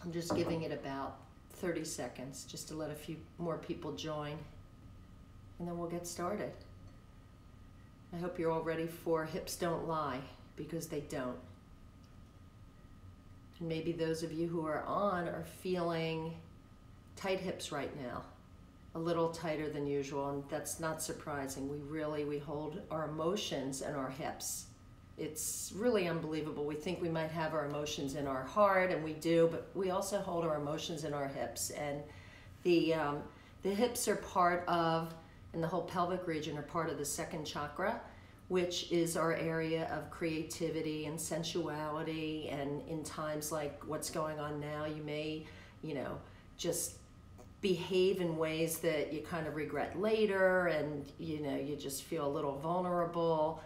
I'm just giving it about 30 seconds just to let a few more people join, and then we'll get started. I hope you're all ready for Hips Don't Lie, because they don't. And maybe those of you who are on are feeling tight hips right now, a little tighter than usual, and that's not surprising. We hold our emotions in our hips. It's really unbelievable. We think we might have our emotions in our heart, and we do, but we also hold our emotions in our hips. And the hips are part of, and the whole pelvic region are part of the second chakra, which is our area of creativity and sensuality. And in times like what's going on now, you may, just behave in ways that you kind of regret later, and you just feel a little vulnerable.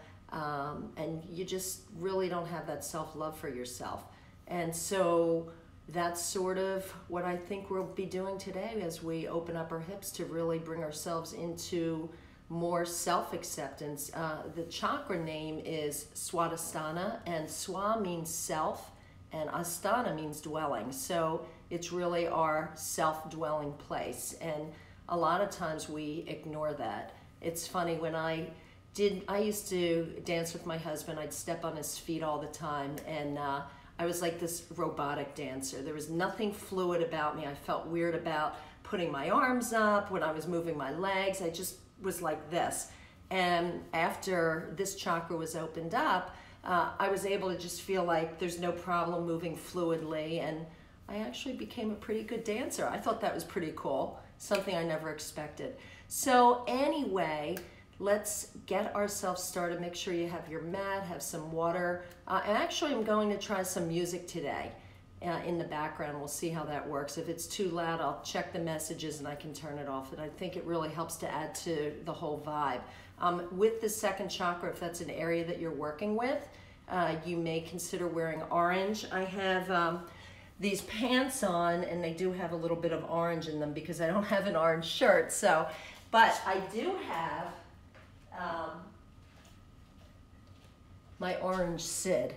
And you just really don't have that self-love for yourself. And so that's sort of what I think we'll be doing today as we open up our hips to really bring ourselves into more self-acceptance. The chakra name is Svadhistana, and Swa means self, and Asthana means dwelling. So it's really our self-dwelling place. And a lot of times we ignore that. It's funny, when I used to dance with my husband. I'd step on his feet all the time, and I was like this robotic dancer. There was nothing fluid about me. I felt weird about putting my arms up when I was moving my legs. I just was like this. And after this chakra was opened up, I was able to just feel like there's no problem moving fluidly, and I actually became a pretty good dancer. I thought that was pretty cool, something I never expected. So anyway, let's get ourselves started. Make sure you have your mat, have some water. And actually, I'm going to try some music today in the background. We'll see how that works. If it's too loud, I'll check the messages and I can turn it off. And I think it really helps to add to the whole vibe. With the second chakra, if that's an area that you're working with, you may consider wearing orange. I have these pants on, and they do have a little bit of orange in them because I don't have an orange shirt. So, but I do have my orange Sid.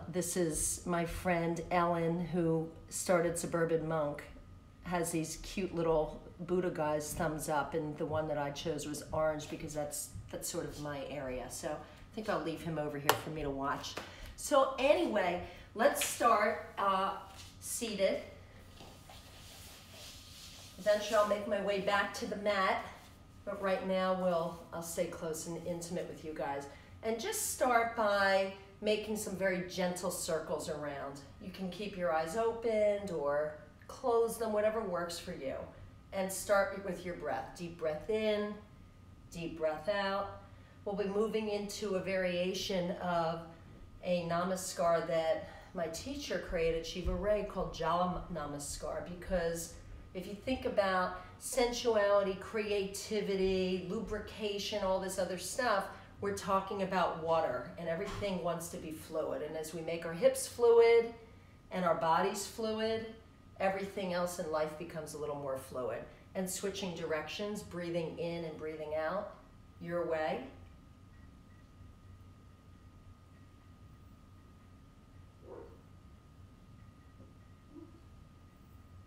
This is my friend Ellen, who started Suburban Monk, has these cute little Buddha guys thumbs up, and the one that I chose was orange because that's sort of my area. So I think I'll leave him over here for me to watch. So anyway, let's start seated. Eventually I'll make my way back to the mat. But right now, I'll stay close and intimate with you guys. And just start by making some very gentle circles around. You can keep your eyes opened or close them, whatever works for you. And start with your breath. Deep breath in, deep breath out. We'll be moving into a variation of a namaskar that my teacher created, Shiva Rea, called Jala namaskar, because if you think about sensuality, creativity, lubrication, all this other stuff, we're talking about water, and everything wants to be fluid. And as we make our hips fluid and our bodies fluid, everything else in life becomes a little more fluid. And switching directions, breathing in and breathing out your way.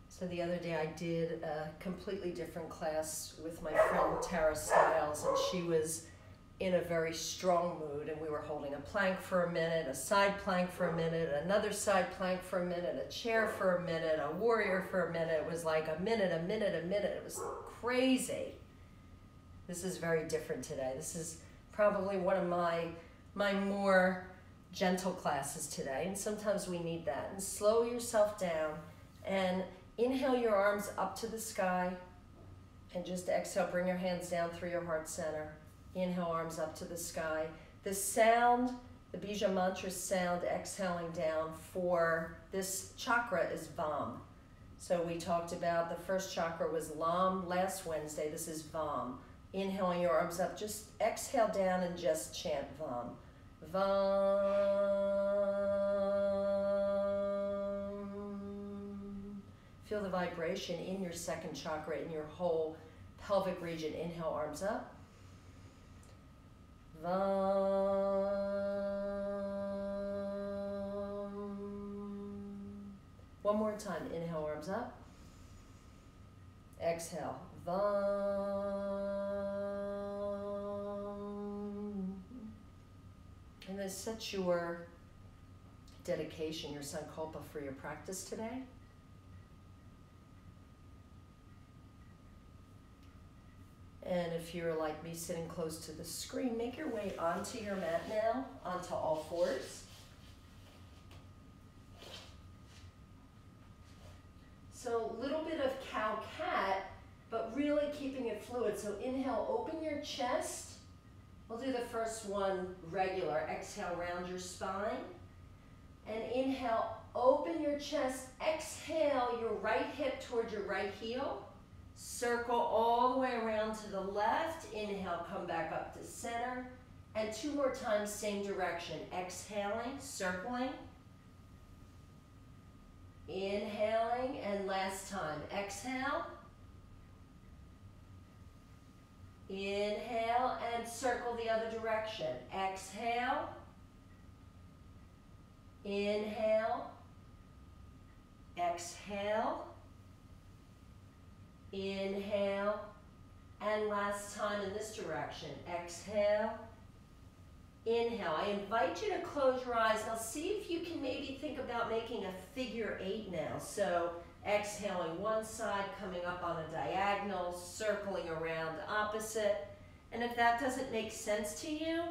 So the other day I did a completely different class with my friend Tara Stiles, and she was in a very strong mood, and we were holding a plank for a minute, a side plank for a minute, another side plank for a minute, a chair for a minute, a warrior for a minute. It was like a minute, a minute, a minute. It was crazy. This is very different today. This is probably one of my more gentle classes today, and sometimes we need that. And slow yourself down and inhale your arms up to the sky, and just exhale, bring your hands down through your heart center. Inhale, arms up to the sky. The sound, the Bija mantra sound, exhaling down for this chakra is Vam. So we talked about the first chakra was Lam last Wednesday. This is Vam. Inhaling your arms up, just exhale down and just chant Vam. Vam. Feel the vibration in your second chakra, in your whole pelvic region. Inhale, arms up. Vam. One more time. Inhale, arms up. Exhale. Vam. And then set your dedication, your sankalpa for your practice today. And if you're like me sitting close to the screen, make your way onto your mat now, onto all fours. So a little bit of cow-cat, but really keeping it fluid. So inhale, open your chest. We'll do the first one regular. Exhale, round your spine. And inhale, open your chest. Exhale, your right hip towards your right heel. Circle all the way around to the left. Inhale, come back up to center. And two more times, same direction. Exhaling, circling. Inhaling, and last time. Exhale. Inhale, and circle the other direction. Exhale. Inhale. Exhale. Inhale, and last time in this direction. Exhale, inhale. I invite you to close your eyes. Now see if you can maybe think about making a figure 8 now. So exhaling one side, coming up on a diagonal, circling around opposite. And if that doesn't make sense to you,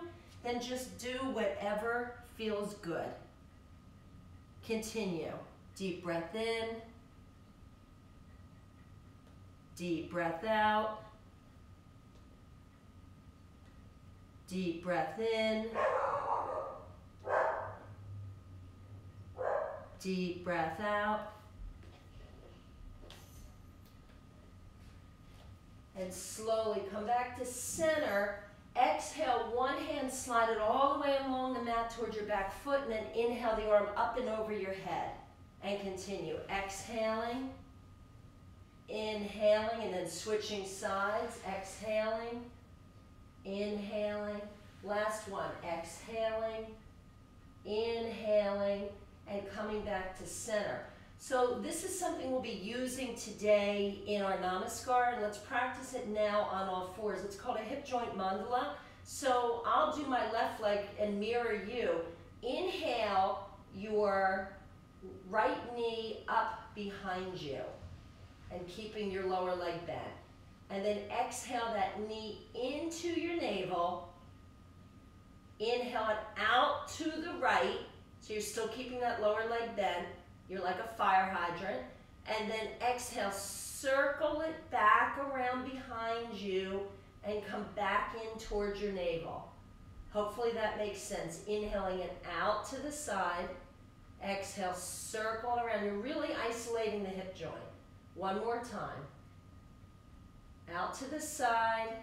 then just do whatever feels good. Continue. Deep breath in. Deep breath out. Deep breath in. Deep breath out. And slowly come back to center. Exhale, one hand slide it all the way along the mat towards your back foot, and then inhale the arm up and over your head. And continue. Exhaling. Inhaling, and then switching sides. Exhaling, inhaling. Last one. Exhaling, inhaling, and coming back to center. So this is something we'll be using today in our namaskar, and let's practice it now on all fours. It's called a hip joint mandala. So I'll do my left leg and mirror you. Inhale your right knee up behind you, and keeping your lower leg bent. And then exhale that knee into your navel. Inhale it out to the right. So you're still keeping that lower leg bent. You're like a fire hydrant. And then exhale, circle it back around behind you and come back in towards your navel. Hopefully that makes sense. Inhaling it out to the side. Exhale, circle around. You're really isolating the hip joint. One more time. Out to the side,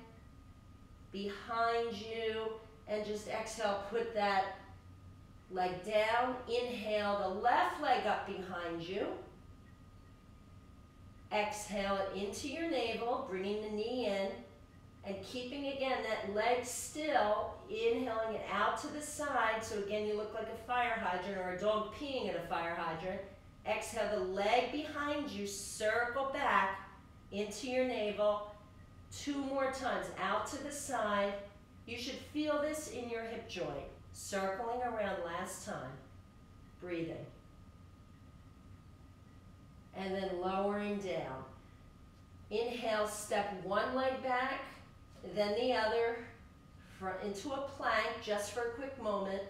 behind you, and just exhale, put that leg down. Inhale the left leg up behind you. Exhale it into your navel, bringing the knee in, and keeping again that leg still, inhaling it out to the side. So again, you look like a fire hydrant or a dog peeing at a fire hydrant. Exhale the leg behind you, circle back into your navel. Two more times, out to the side. You should feel this in your hip joint. Circling around last time. Breathing. And then lowering down. Inhale, step one leg back, then the other, into a plank just for a quick moment.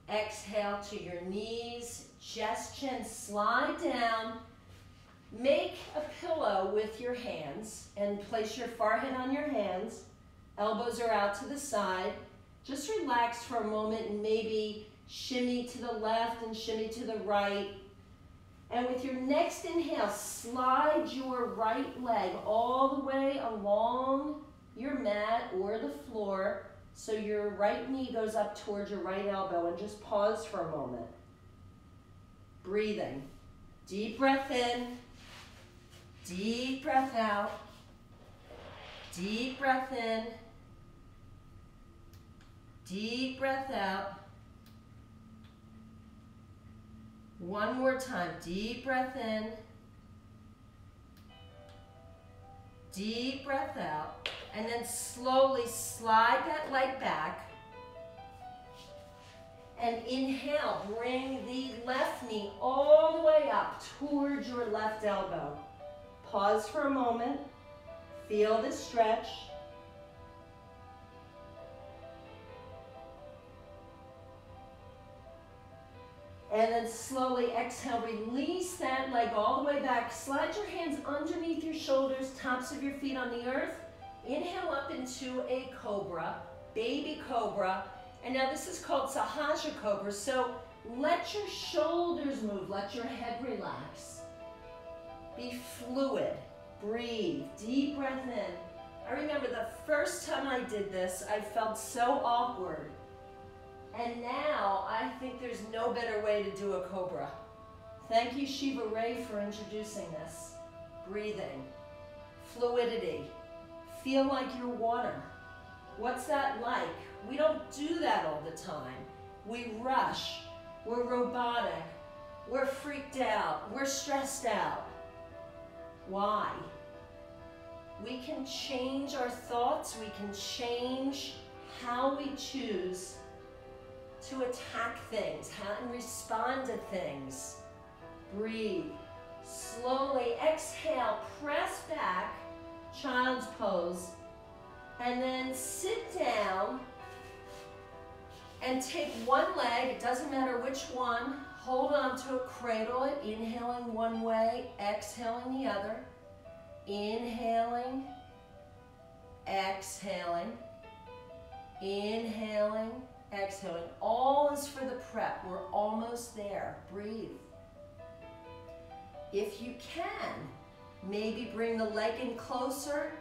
Exhale to your knees, chest, chin, slide down. Make a pillow with your hands and place your forehead on your hands. Elbows are out to the side. Just relax for a moment and maybe shimmy to the left and shimmy to the right. And with your next inhale, slide your right leg all the way along your mat or the floor so your right knee goes up towards your right elbow, and just pause for a moment. Breathing. Deep breath in. Deep breath out. Deep breath in. Deep breath out. One more time, deep breath in. Deep breath out. And then slowly slide that leg back. And inhale, bring the left knee all the way up towards your left elbow. Pause for a moment. Feel the stretch. And then slowly exhale, release that leg all the way back. Slide your hands underneath your shoulders, tops of your feet on the earth. Inhale up into a cobra, baby cobra. And now this is called Sahaja Cobra. So let your shoulders move, let your head relax. Be fluid, breathe, deep breath in. I remember the first time I did this, I felt so awkward. And now I think there's no better way to do a cobra. Thank you, Shiva Rea, for introducing this. Breathing, fluidity, feel like you're water. What's that like? We don't do that all the time. We rush, we're robotic, we're freaked out, we're stressed out. Why? We can change our thoughts, we can change how we choose to attack things, how and respond to things. Breathe. Slowly exhale, press back, child's pose, and then sit down and take one leg, it doesn't matter which one, hold on to it, cradle it, inhaling one way, exhaling the other, inhaling, exhaling, inhaling, exhaling. All is for the prep. We're almost there. Breathe. If you can, maybe bring the leg in closer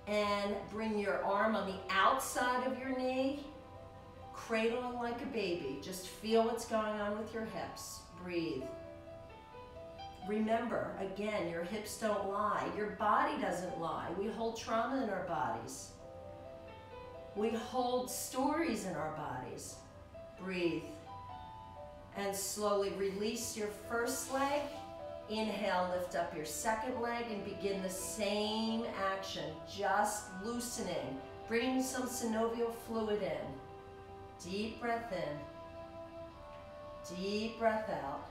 and bring your arm on the outside of your knee, cradling like a baby. Just feel what's going on with your hips. Breathe. Remember, again, your hips don't lie. Your body doesn't lie. We hold trauma in our bodies. We hold stories in our bodies. Breathe. And slowly release your first leg. Inhale, lift up your second leg and begin the same action, just loosening, bringing some synovial fluid in. Deep breath in, deep breath out.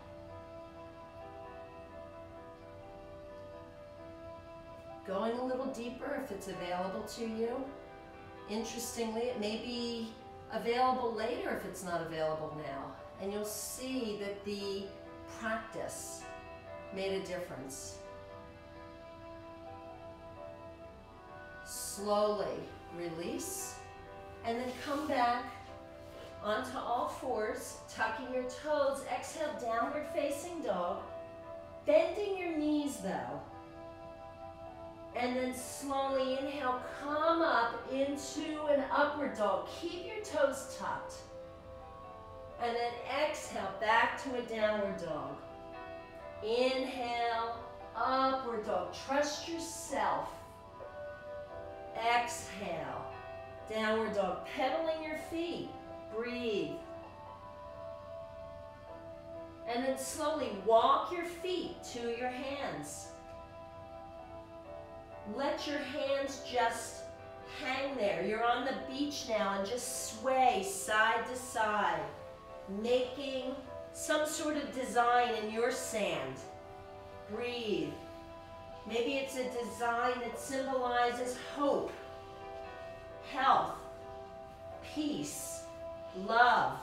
Going a little deeper if it's available to you. Interestingly, it may be available later if it's not available now. And you'll see that the practice made a difference. Slowly release, and then come back onto all fours, tucking your toes. Exhale, downward facing dog. Bending your knees though. And then slowly inhale, come up into an upward dog. Keep your toes tucked. And then exhale, back to a downward dog. Inhale, upward dog. Trust yourself. Exhale, downward dog. Pedaling your feet. Breathe. And then slowly walk your feet to your hands. Let your hands just hang there. You're on the beach now and just sway side to side, making some sort of design in your sand. Breathe. Maybe it's a design that symbolizes hope, health, peace, love,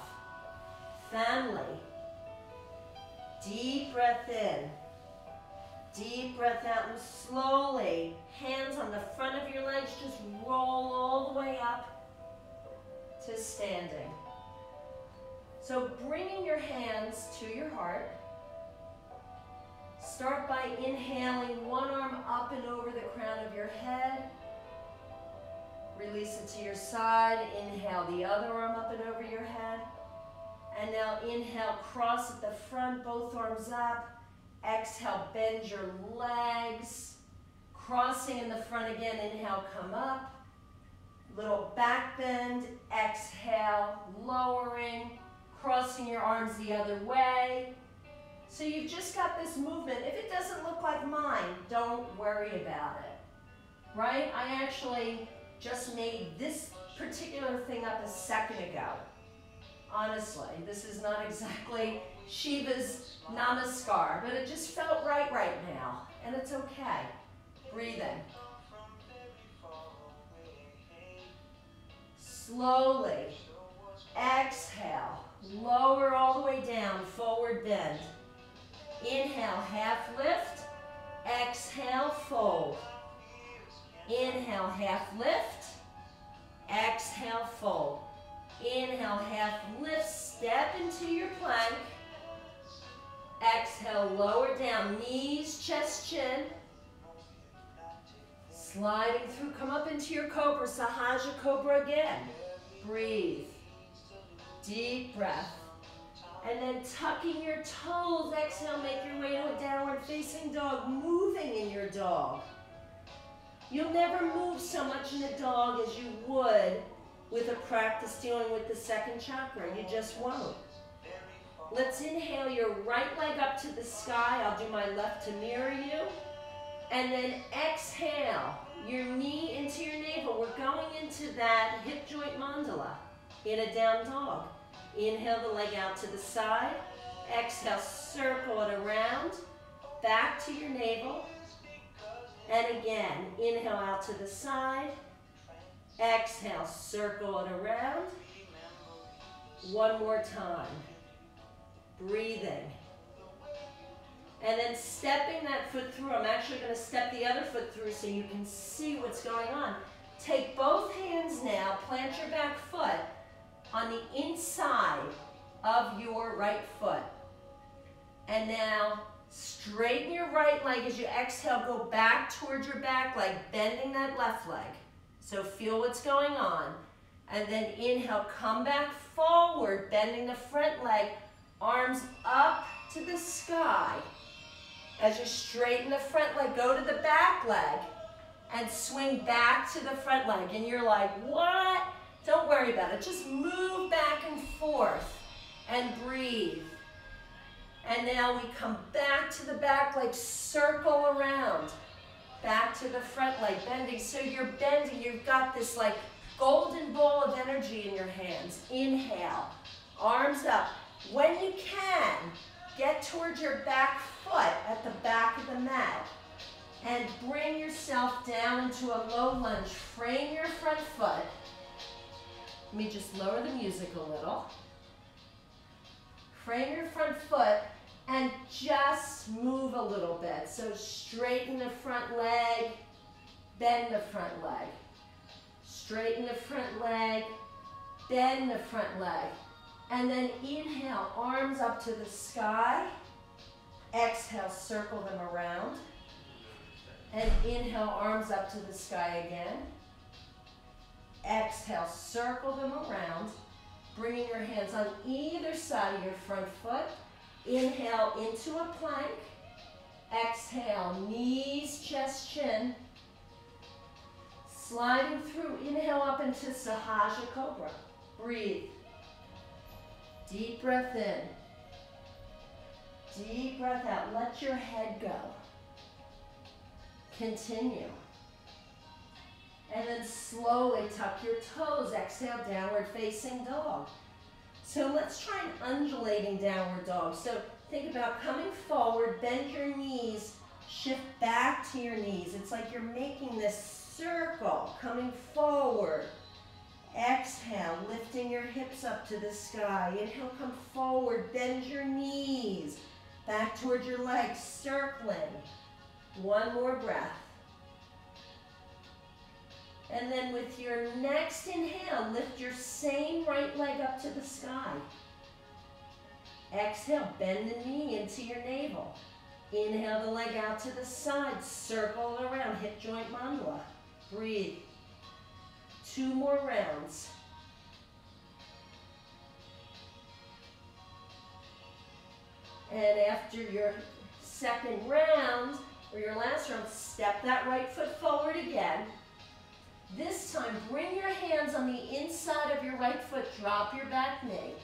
family. Deep breath in. Deep breath out, and slowly, hands on the front of your legs, just roll all the way up to standing. So bringing your hands to your heart. Start by inhaling one arm up and over the crown of your head. Release it to your side. Inhale the other arm up and over your head. And now inhale, cross at the front, both arms up. Exhale, bend your legs. Crossing in the front again, inhale, come up. Little back bend, exhale, lowering. Crossing your arms the other way. So you've just got this movement. If it doesn't look like mine, don't worry about it, right? I actually just made this particular thing up a second ago. Honestly, this is not exactly Shiva's namaskar, but it just felt right now, and it's okay. Breathing. Slowly, exhale, lower all the way down, forward bend. Inhale, half lift, exhale, fold. Inhale, half lift, exhale, fold. Inhale, half lift, step into your plank. Exhale, lower down, knees, chest, chin. Sliding through, come up into your cobra, Sahaja Cobra again. Breathe. Deep breath. And then tucking your toes, exhale, make your way to a downward facing dog, moving in your dog. You'll never move so much in a dog as you would with a practice dealing with the second chakra. You just won't. Let's inhale your right leg up to the sky. I'll do my left to mirror you. And then exhale your knee into your navel. We're going into that hip joint mandala in a down dog. Inhale the leg out to the side. Exhale, circle it around. Back to your navel. And again, inhale out to the side. Exhale, circle it around. One more time. Breathing. And then stepping that foot through. I'm actually going to step the other foot through so you can see what's going on. Take both hands now, plant your back foot on the inside of your right foot. And now straighten your right leg as you exhale, go back towards your back leg, bending that left leg. So feel what's going on. And then inhale, come back forward, bending the front leg, arms up to the sky. As you straighten the front leg, go to the back leg and swing back to the front leg. And you're like, what? Don't worry about it. Just move back and forth and breathe. And now we come back to the back leg, circle around. Back to the front leg, bending. So you're bending. You've got this like golden ball of energy in your hands. Inhale, arms up. When you can, get towards your back foot at the back of the mat. And bring yourself down into a low lunge. Frame your front foot. Let me just lower the music a little. Frame your front foot and just move a little bit. So straighten the front leg, bend the front leg. Straighten the front leg, bend the front leg. And then inhale, arms up to the sky. Exhale, circle them around. And inhale, arms up to the sky again. Exhale, circle them around. Bringing your hands on either side of your front foot. Inhale into a plank. Exhale, knees, chest, chin. Sliding through, inhale up into Sahaja Cobra. Breathe. Deep breath in. Deep breath out. Let your head go. Continue. And then slowly tuck your toes. Exhale, downward facing dog. So let's try an undulating downward dog. So think about coming forward, bend your knees, shift back to your knees. It's like you're making this circle, coming forward. Exhale, lifting your hips up to the sky. Inhale, come forward, bend your knees. Back towards your legs, circling. One more breath. And then with your next inhale, lift your same right leg up to the sky. Exhale, bend the knee into your navel. Inhale the leg out to the side, circle it around, hip joint mandala. Breathe. 2 more rounds. And after your second round, or your last round, step that right foot forward again. This time, bring your hands on the inside of your right foot, drop your back knee.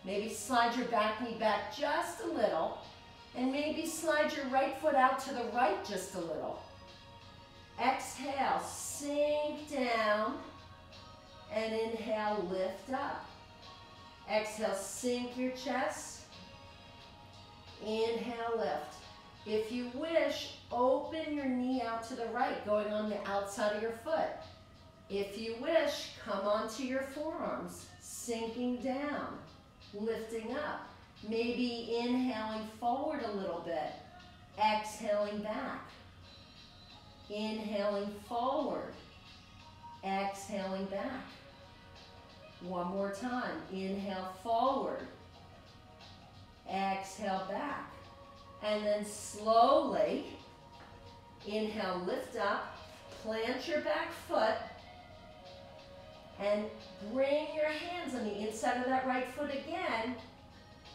Maybe slide your back knee back just a little, and maybe slide your right foot out to the right just a little. Exhale, sink down, and inhale, lift up. Exhale, sink your chest. Inhale, lift. If you wish, open your knee out to the right, going on the outside of your foot. If you wish, come onto your forearms, sinking down, lifting up. Maybe inhaling forward a little bit, exhaling back. Inhaling forward, exhaling back. One more time. Inhale forward, exhale back. And then slowly, inhale, lift up, plant your back foot, and bring your hands on the inside of that right foot again.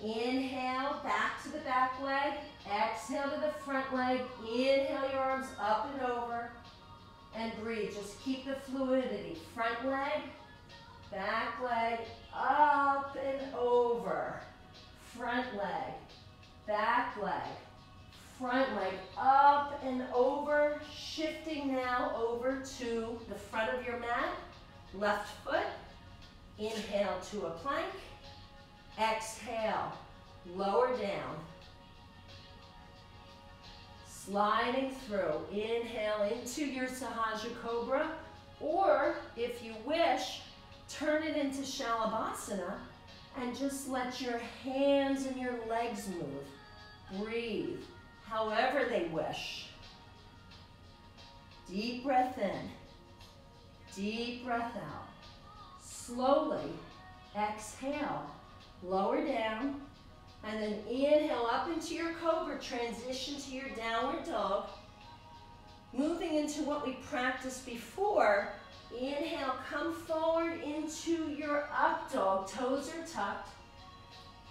Inhale, back to the back leg, exhale to the front leg, inhale your arms up and over, and breathe. Just keep the fluidity. Front leg, back leg, up and over. Front leg, back leg, front leg, up and over. Shifting now over to the front of your mat. Left foot, inhale to a plank. Exhale, lower down. Sliding through. Inhale into your Sahaja Cobra, or if you wish, turn it into Shalabhasana and just let your hands and your legs move. Breathe however they wish. Deep breath in. Deep breath out. Slowly exhale, lower down, and then inhale up into your Cobra, transition to your downward dog. Moving into what we practiced before, inhale, come forward into your up dog, toes are tucked.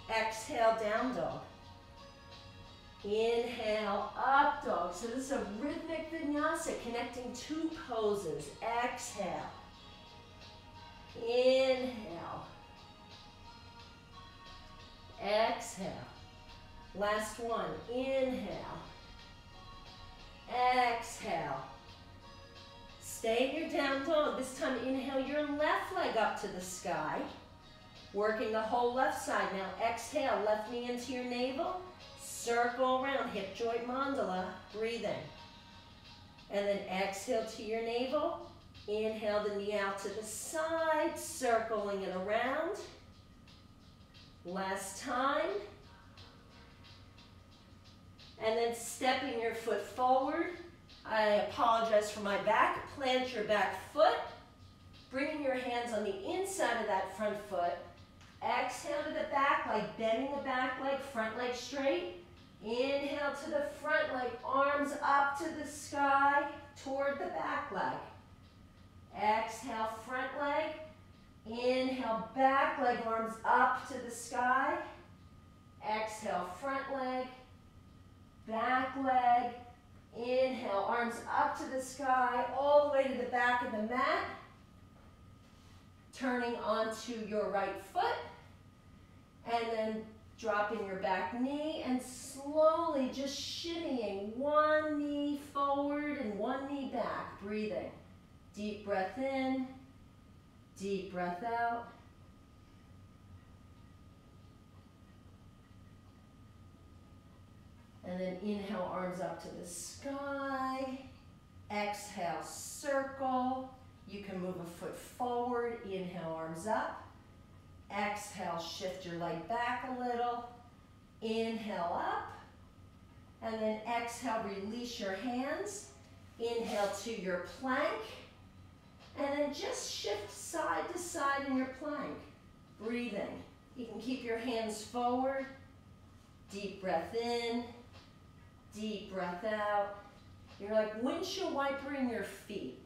Exhale, down dog. Inhale, up dog. So this is a rhythmic vinyasa connecting two poses. Exhale. Inhale. Exhale. Last one. Inhale. Exhale. Stay in your down dog. This time inhale your left leg up to the sky. Working the whole left side. Now exhale, left knee into your navel. Circle around, hip joint mandala, breathing. And then exhale to your navel. Inhale the knee out to the side, circling it around. Last time. And then stepping your foot forward. I apologize for my back. Plant your back foot. Bringing your hands on the inside of that front foot. Exhale to the back leg, bending the back leg, front leg straight. Inhale to the front leg, arms up to the sky, toward the back leg. Exhale, front leg. Inhale, back leg, arms up to the sky. Exhale, front leg, back leg. Inhale, arms up to the sky, all the way to the back of the mat. Turning onto your right foot. And then dropping your back knee and slowly just shimmying one knee forward and one knee back. Breathing. Deep breath in, deep breath out. And then inhale, arms up to the sky. Exhale, circle. You can move a foot forward. Inhale, arms up. Exhale, shift your leg back a little. Inhale up. And then exhale, release your hands. Inhale to your plank. And then just shift side to side in your plank. Breathing. You can keep your hands forward. Deep breath in. Deep breath out. You're like windshield wiper in your feet.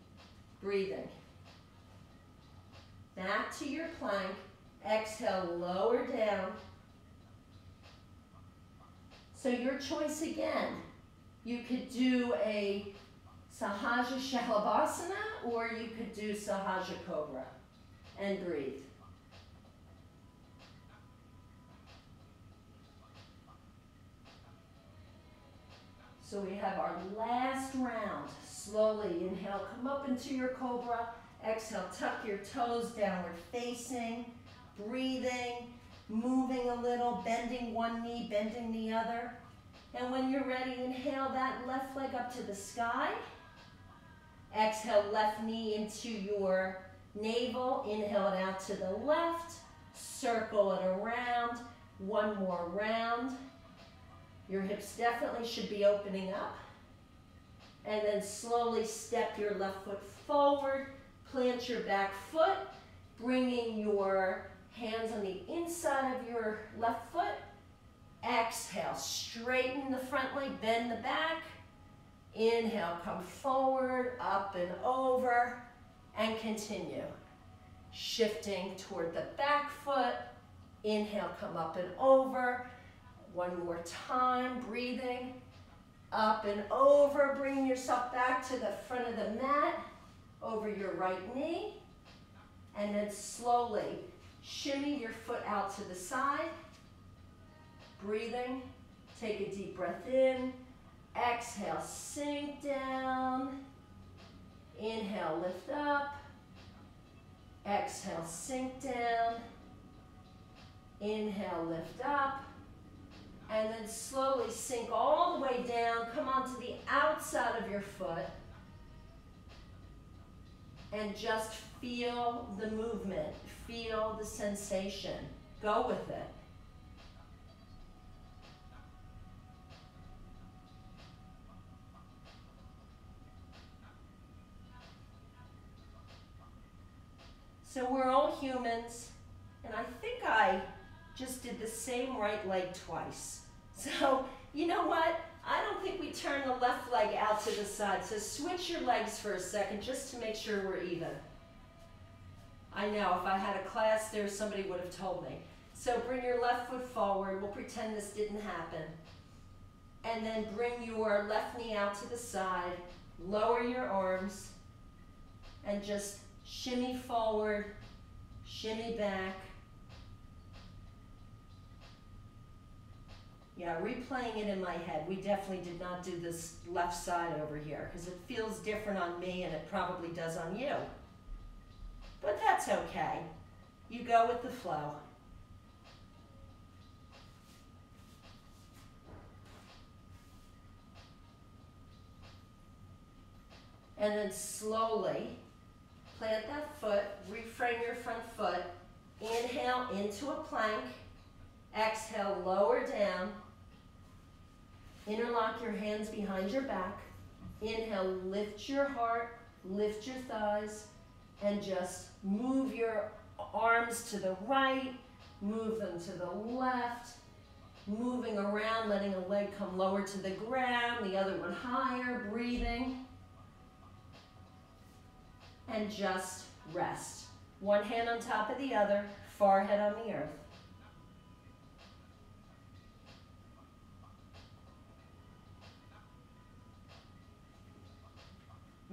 Breathing. Back to your plank. Exhale, lower down. So your choice again. You could do a Sahaja Shalabhasana or you could do Sahaja Cobra. And breathe. So we have our last round. Slowly inhale, come up into your cobra. Exhale, tuck your toes, downward facing, breathing, moving a little, bending one knee, bending the other. And when you're ready, inhale that left leg up to the sky. Exhale, left knee into your navel. Inhale it out to the left. Circle it around. One more round. Your hips definitely should be opening up. And then slowly step your left foot forward. Plant your back foot, bringing your hands on the inside of your left foot. Exhale, straighten the front leg, bend the back. Inhale, come forward, up and over, and continue. Shifting toward the back foot. Inhale, come up and over. One more time, breathing. Up and over, bringing yourself back to the front of the mat, over your right knee. And then slowly shimmy your foot out to the side. Breathing, take a deep breath in. Exhale, sink down. Inhale, lift up. Exhale, sink down. Inhale, lift up. And then slowly sink all the way down. Come onto the outside of your foot. And just feel the movement. Feel the sensation. Go with it. So we're all humans, and I think I just did the same right leg twice. So, you know what? I don't think we turn the left leg out to the side. So switch your legs for a second just to make sure we're even. I know, if I had a class there, somebody would have told me. So bring your left foot forward. We'll pretend this didn't happen. And then bring your left knee out to the side. Lower your arms. And just shimmy forward, shimmy back. Yeah, replaying it in my head, we definitely did not do this left side over here because it feels different on me and it probably does on you. But that's okay. You go with the flow. And then slowly plant that foot, reframe your front foot. Inhale into a plank. Exhale, lower down. Interlock your hands behind your back. Inhale, lift your heart, lift your thighs, and just move your arms to the right, move them to the left, moving around, letting a leg come lower to the ground, the other one higher, breathing. And just rest. One hand on top of the other, forehead on the earth.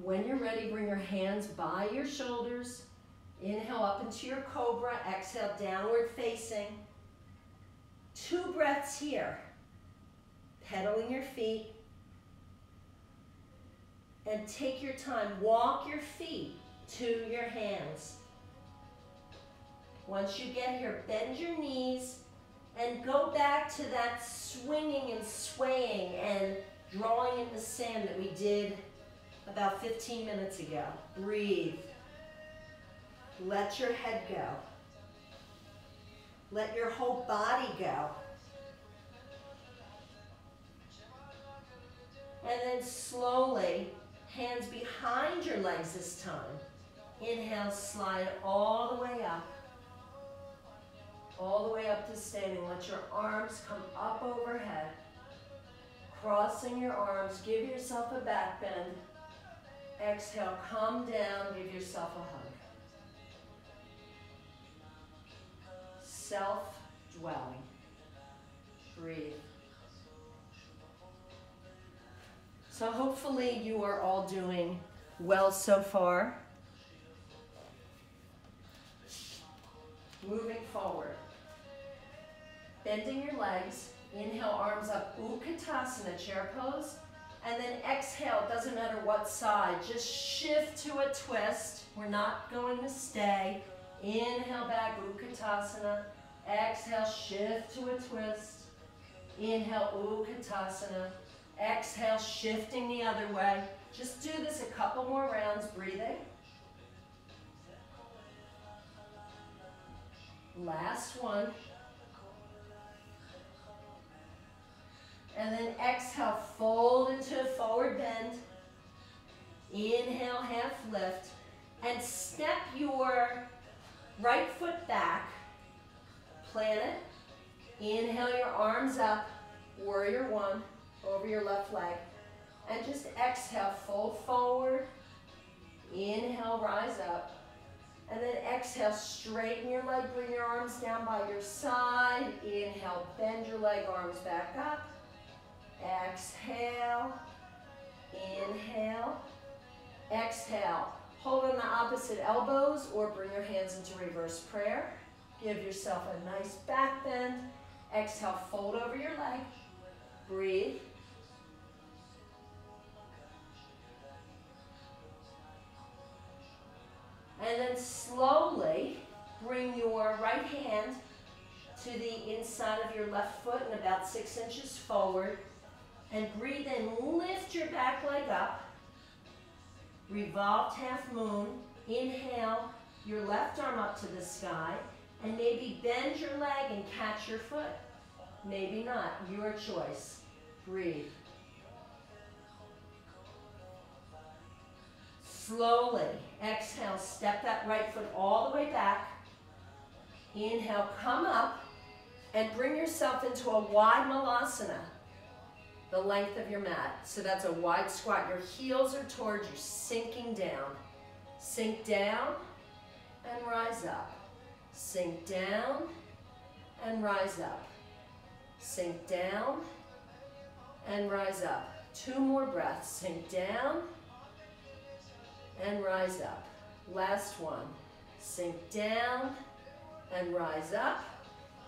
When you're ready, bring your hands by your shoulders. Inhale up into your cobra. Exhale, downward facing. 2 breaths here. Pedaling your feet. And take your time. Walk your feet to your hands. Once you get here, bend your knees and go back to that swinging and swaying and drawing in the sand that we did about 15 minutes ago. Breathe. Let your head go. Let your whole body go. And then slowly, hands behind your legs this time. Inhale, slide all the way up. All the way up to standing. Let your arms come up overhead. Crossing your arms, give yourself a back bend. Exhale, come down, give yourself a hug. Self-dwelling. Breathe. So hopefully you are all doing well so far. Moving forward. Bending your legs. Inhale, arms up, Utkatasana, chair pose. And then exhale, it doesn't matter what side, just shift to a twist. We're not going to stay. Inhale back, Utkatasana. Exhale, shift to a twist. Inhale, Utkatasana. Exhale, shifting the other way. Just do this a couple more rounds, breathing. Last one. And then exhale, fold into a forward bend. Inhale, half lift. And step your right foot back. Plant it. Inhale your arms up. Warrior one. Over your left leg. And just exhale, fold forward. Inhale, rise up. And then exhale, straighten your leg, bring your arms down by your side. Inhale, bend your leg, arms back up. Exhale, inhale, exhale. Hold on the opposite elbows or bring your hands into reverse prayer. Give yourself a nice back bend. Exhale, fold over your leg. Breathe. And then slowly bring your right hand to the inside of your left foot and about 6 inches forward. And breathe in, lift your back leg up. Revolved half moon. Inhale your left arm up to the sky. And maybe bend your leg and catch your foot. Maybe not, your choice. Breathe. Slowly, exhale, step that right foot all the way back. Inhale, come up and bring yourself into a wide malasana, the length of your mat. So that's a wide squat. Your heels are towards you, sinking down. Sink down and rise up. Sink down and rise up. Sink down and rise up. 2 more breaths. Sink down and rise up. Last one. Sink down and rise up.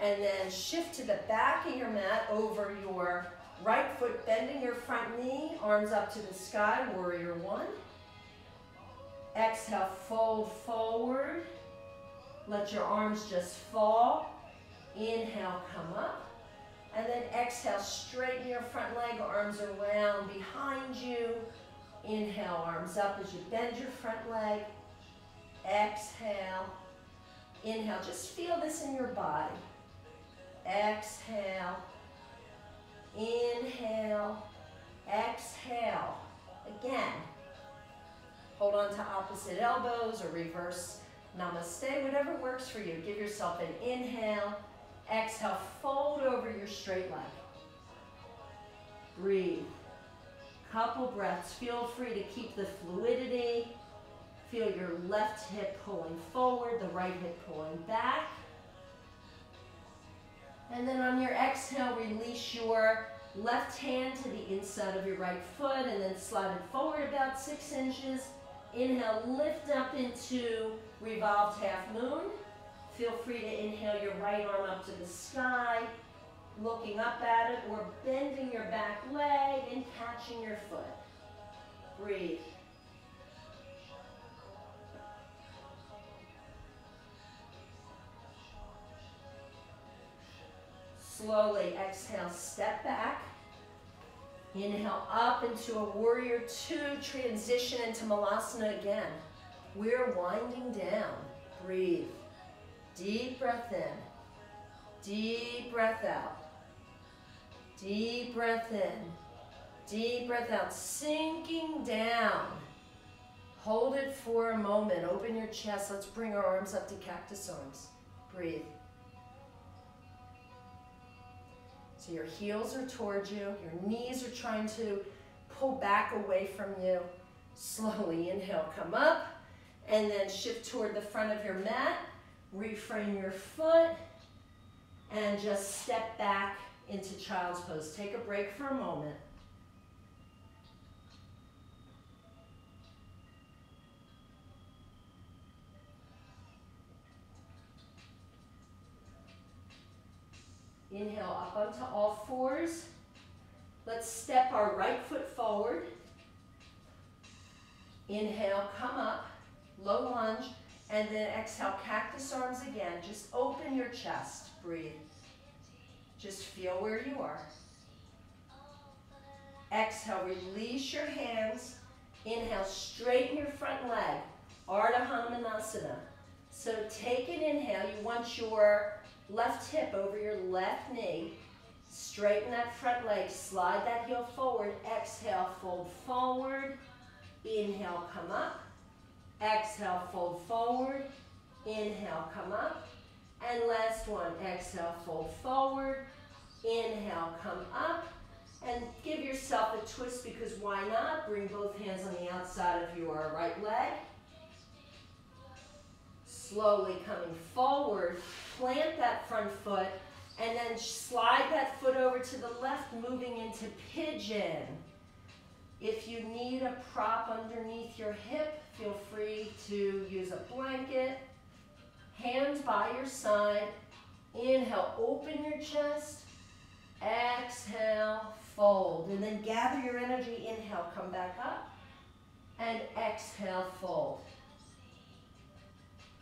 And then shift to the back of your mat over your right foot, bending your front knee, arms up to the sky, warrior one. Exhale, fold forward. Let your arms just fall. Inhale, come up. And then exhale, straighten your front leg, arms around behind you. Inhale, arms up as you bend your front leg. Exhale. Inhale, just feel this in your body. Exhale. Inhale. Exhale. Again. Hold on to opposite elbows or reverse namaste, whatever works for you. Give yourself an inhale. Exhale, fold over your straight leg. Breathe. Couple breaths. Feel free to keep the fluidity. Feel your left hip pulling forward, the right hip pulling back. And then on your exhale, release your left hand to the inside of your right foot and then slide it forward about 6 inches. Inhale, lift up into revolved half moon. Feel free to inhale your right arm up to the sky, looking up at it, or bending your back leg and catching your foot. Breathe. Slowly exhale, step back. Inhale up into a warrior two, transition into malasana again. We're winding down. Breathe. Deep breath in. Deep breath out. Deep breath in. Deep breath out. Sinking down. Hold it for a moment. Open your chest. Let's bring our arms up to cactus arms. Breathe. So your heels are towards you. Your knees are trying to pull back away from you. Slowly inhale, come up. And then shift toward the front of your mat. Reframe your foot. And just step back into child's pose. Take a break for a moment. Inhale up onto all fours. Let's step our right foot forward. Inhale, come up, low lunge, and then exhale, cactus arms again. Just open your chest, breathe. Just feel where you are. Exhale, release your hands. Inhale, straighten your front leg, Ardha Hanumanasana. So take an inhale, you want your left hip over your left knee. Straighten that front leg, slide that heel forward. Exhale, fold forward. Inhale, come up. Exhale, fold forward. Inhale, come up. And last one, exhale, fold forward. Inhale, come up. And give yourself a twist, because why not? Bring both hands on the outside of your right leg. Slowly coming forward, plant that front foot, and then slide that foot over to the left, moving into pigeon. If you need a prop underneath your hip, feel free to use a blanket. Hands by your side. Inhale, open your chest. Exhale, fold. And then gather your energy. Inhale, come back up. And exhale, fold.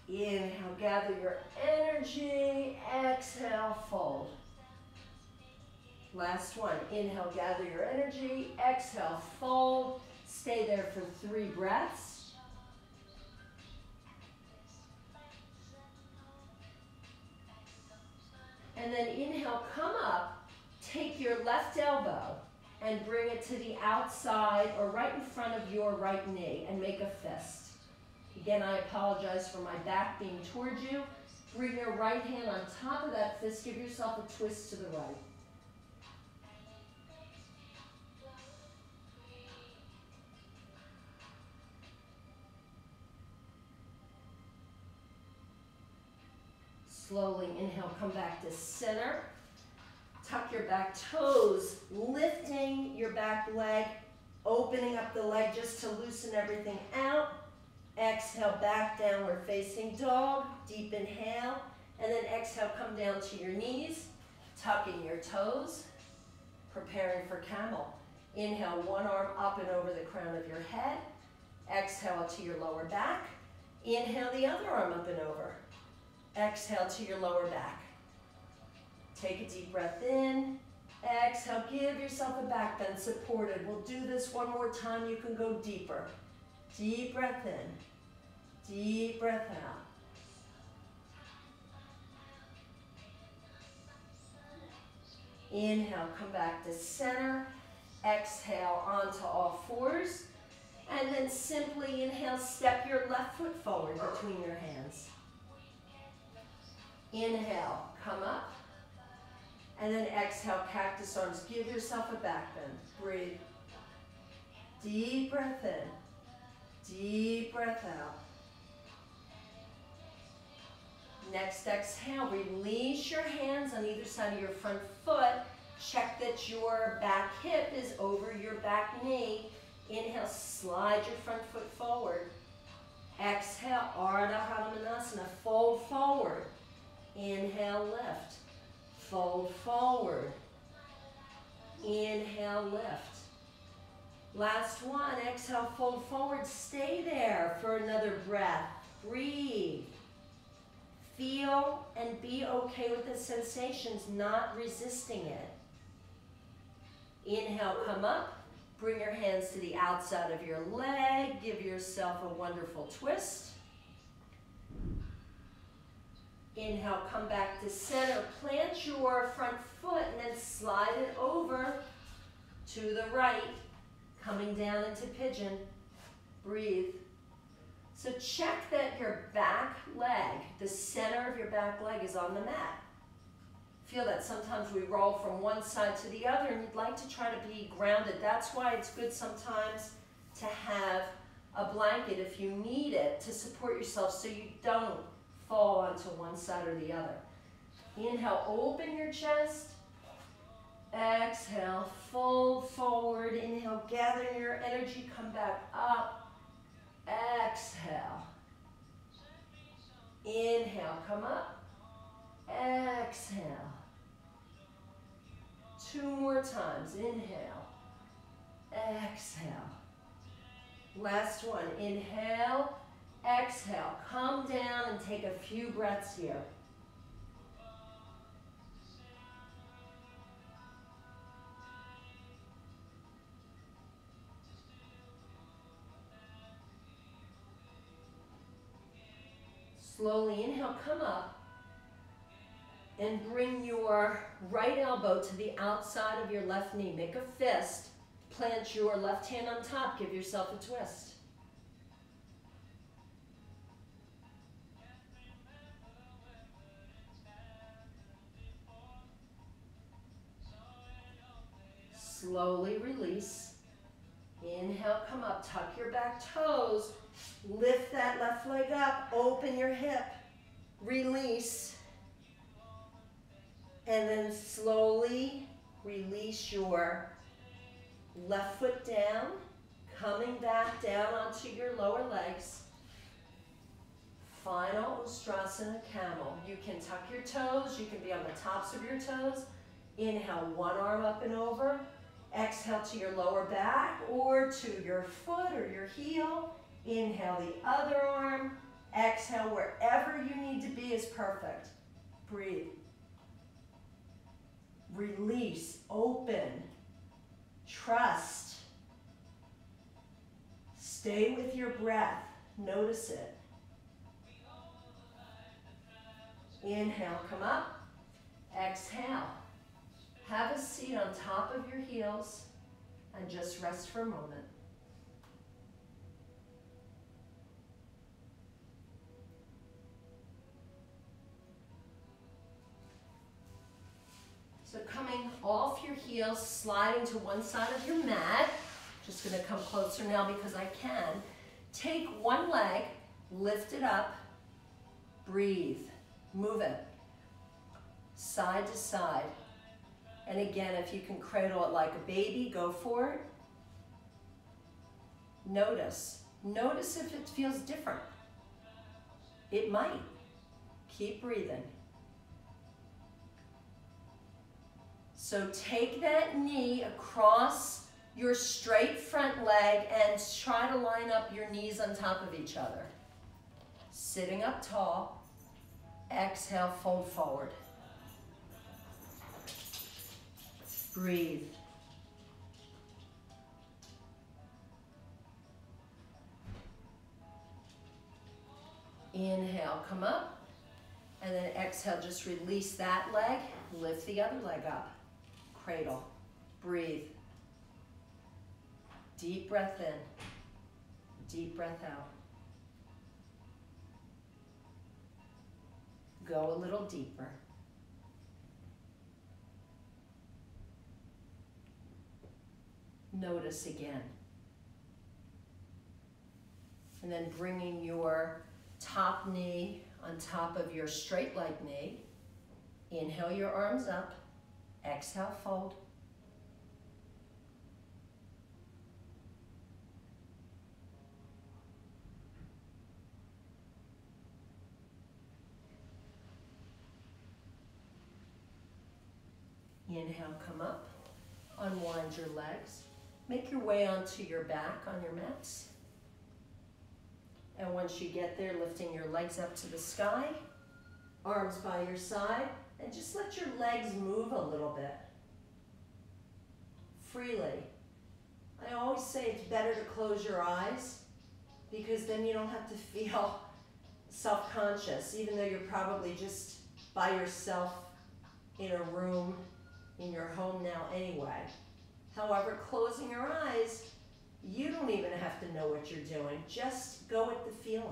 Inhale, gather your energy. Exhale, fold. Last one. Inhale, gather your energy. Exhale, fold. Stay there for 3 breaths. And then inhale, come up. Take your left elbow and bring it to the outside or right in front of your right knee and make a fist. Again, I apologize for my back being towards you. Bring your right hand on top of that fist. Give yourself a twist to the right. Slowly inhale, come back to center. Tuck your back toes, lifting your back leg, opening up the leg just to loosen everything out. Exhale, back downward facing dog. Deep inhale, and then exhale, come down to your knees, tucking your toes, preparing for camel. Inhale, one arm up and over the crown of your head. Exhale to your lower back. Inhale, the other arm up and over. Exhale to your lower back. Take a deep breath in. Exhale, give yourself a back bend, supported. We'll do this one more time. You can go deeper. Deep breath in. Deep breath out. Inhale, come back to center. Exhale, onto all fours. And then simply inhale, step your left foot forward between your hands. Inhale, come up. And then exhale, cactus arms. Give yourself a back bend. Breathe. Deep breath in. Deep breath out. Next exhale, release your hands on either side of your front foot. Check that your back hip is over your back knee. Inhale, slide your front foot forward. Exhale, Ardha Hanumanasana, fold forward. Inhale, lift. Fold forward. Inhale, lift. Last one, exhale, fold forward. Stay there for another breath. Breathe. Feel and be okay with the sensations, not resisting it. Inhale, come up. Bring your hands to the outside of your leg. Give yourself a wonderful twist. Inhale, come back to center. Plant your front foot and then slide it over to the right, coming down into pigeon. Breathe. So check that your back leg, the center of your back leg, is on the mat. Feel that sometimes we roll from one side to the other, and you'd like to try to be grounded. That's why it's good sometimes to have a blanket if you need it to support yourself so you don't fall onto one side or the other. Inhale, open your chest. Exhale, fold forward. Inhale, gather your energy, come back up. Exhale. Inhale, come up. Exhale. 2 more times. Inhale. Exhale. Last one. Inhale. Exhale. Come down and take a few breaths here. Slowly inhale, come up, and bring your right elbow to the outside of your left knee. Make a fist, plant your left hand on top, give yourself a twist. Slowly release. Inhale, come up, tuck your back toes, lift that left leg up, open your hip, release, and then slowly release your left foot down, coming back down onto your lower legs. Final Ustrasana Camel. You can tuck your toes, you can be on the tops of your toes. Inhale, one arm up and over. Exhale to your lower back or to your foot or your heel. Inhale the other arm. Exhale wherever you need to be is perfect. Breathe. Release, open, trust. Stay with your breath. Notice it. Inhale, come up. Exhale. Have a seat on top of your heels and just rest for a moment. So coming off your heels, sliding to one side of your mat. Just going to come closer now because I can. Take one leg, lift it up, breathe, move it, side to side. And again, if you can cradle it like a baby, go for it. Notice. Notice if it feels different. It might. Keep breathing. So take that knee across your straight front leg and try to line up your knees on top of each other. Sitting up tall. Exhale, fold forward. Breathe. Inhale, come up. And then exhale, just release that leg. Lift the other leg up. Cradle. Breathe. Deep breath in. Deep breath out. Go a little deeper. Notice again. And then bringing your top knee on top of your straight leg knee. Inhale your arms up. Exhale, fold. Inhale, come up. Unwind your legs. Make your way onto your back on your mats. And once you get there, lifting your legs up to the sky, arms by your side, and just let your legs move a little bit. Freely. I always say it's better to close your eyes because then you don't have to feel self-conscious, even though you're probably just by yourself in a room in your home now anyway. However, closing your eyes, you don't even have to know what you're doing. Just go with the feeling.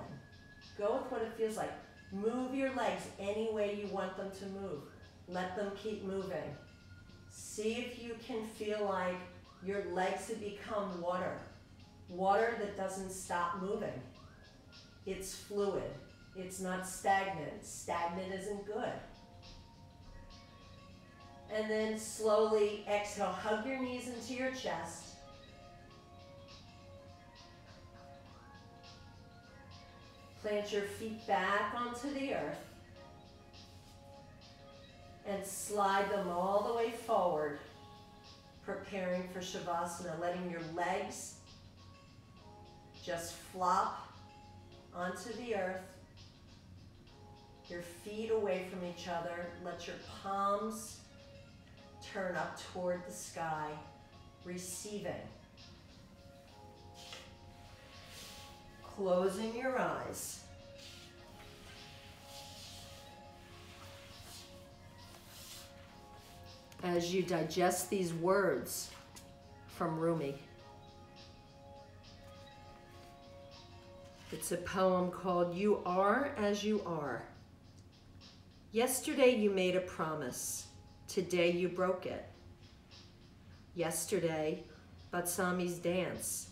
Go with what it feels like. Move your legs any way you want them to move. Let them keep moving. See if you can feel like your legs have become water. Water that doesn't stop moving. It's fluid. It's not stagnant. Stagnant isn't good. And then slowly exhale, hug your knees into your chest. Plant your feet back onto the earth. And slide them all the way forward. preparing for Shavasana, letting your legs just flop onto the earth, your feet away from each other. Let your palms turn up toward the sky, receiving. Closing your eyes. As you digest these words from Rumi. It's a poem called You Are As You Are. Yesterday you made a promise. Today you broke it. Yesterday, Batsami's dance.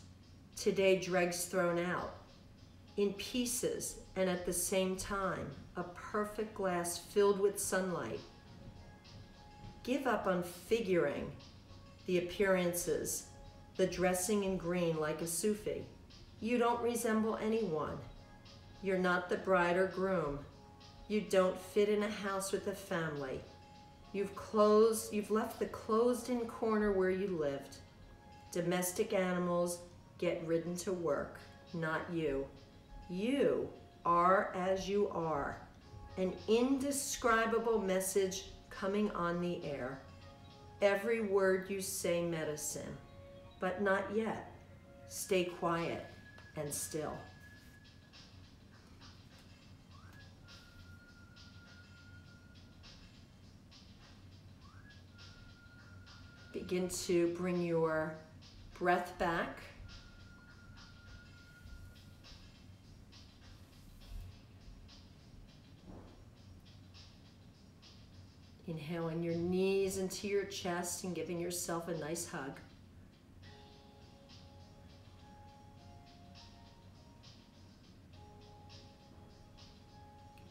Today, dregs thrown out. In pieces and at the same time, a perfect glass filled with sunlight. Give up on figuring the appearances, the dressing in green like a Sufi. You don't resemble anyone. You're not the bride or groom. You don't fit in a house with a family. You've left the closed-in corner where you lived. Domestic animals get ridden to work, not you. You are as you are. An indescribable message coming on the air. Every word you say medicine, but not yet. Stay quiet and still. Begin to bring your breath back. Inhaling your knees into your chest and giving yourself a nice hug.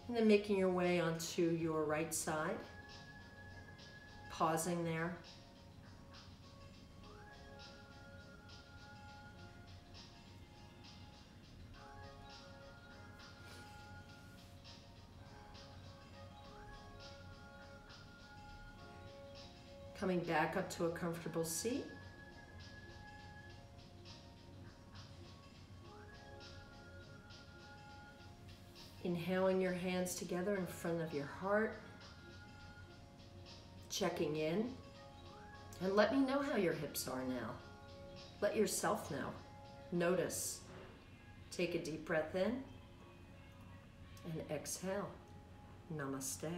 And then making your way onto your right side. Pausing there. Coming back up to a comfortable seat. Inhaling your hands together in front of your heart. Checking in. And let me know how your hips are now. Let yourself know. Notice. Take a deep breath in and exhale. Namaste.